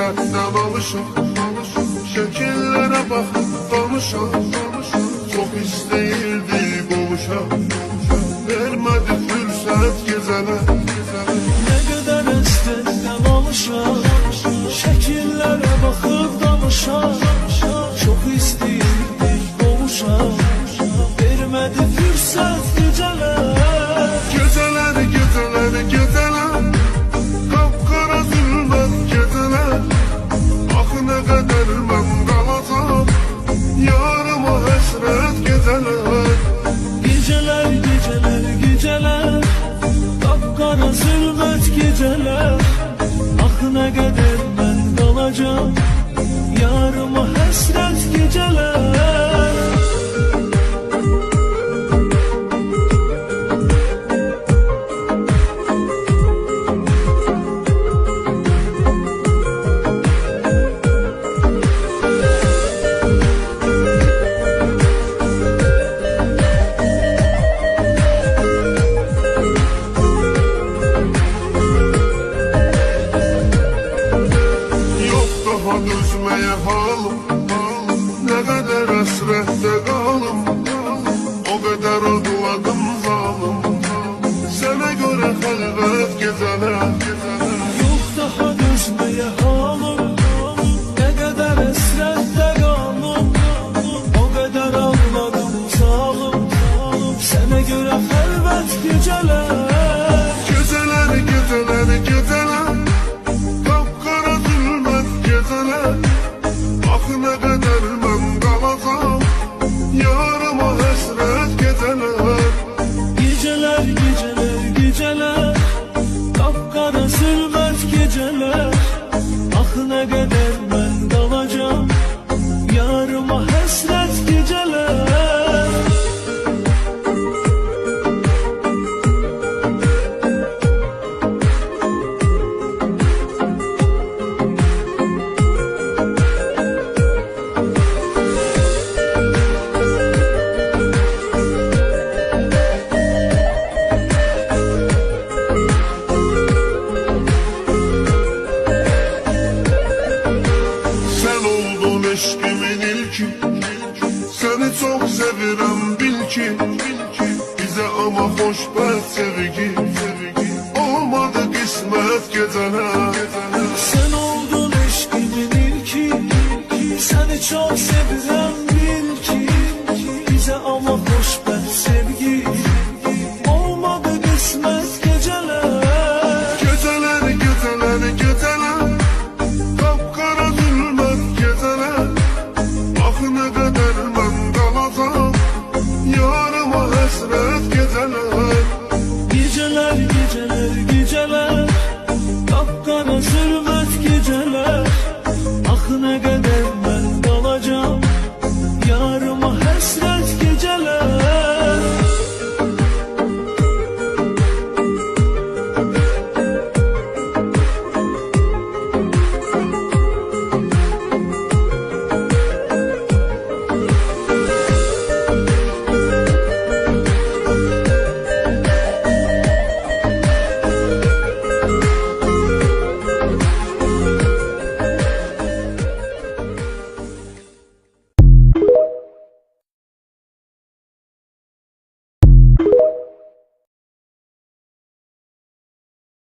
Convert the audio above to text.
hasretten alışık. Şekillere bakıp danışak. Çok isteyirdi boğuşak. Vermedi fürsət geceler. Ne kadar hasretten alışak. Şekillere bakıp danışak. Çok isteyirdik boğuşak. Vermedi fürsət geceler. Geceler, geceler, geceler. Kapkara zulmet geceler. Ah ne kadar ben kalacağım. Yarıma hasret geceler. Geceler, geceler, geceler. Kapkara zulmet geceler. Ah ne kadar ben kalacağım. Yarıma hasret geceler. Daha düzmeye halım. Ne kadar hasrette kalım. O kadar odladım zalim. Sana göre halvet geceler. Yok daha düşmeye halım. Ne kadar esrette kalım. O kadar ağladım zalim. Sana göre halvet geceler. Geceler, geceler, geceler. Kapkara zulmet geceler. Ah ne kadar ben kalacağım. Yarıma hasret geceler. Geceler, geceler, geceler. Kapkara zulmet geceler. Ah ne kadar ben kalacağım. Yarıma hasret geceler. Sen oldun eşkimin ilki. Seni çok sevirem bil ki. Bize ama hoşbəxt sevgi. Olmadı kısmet geceler.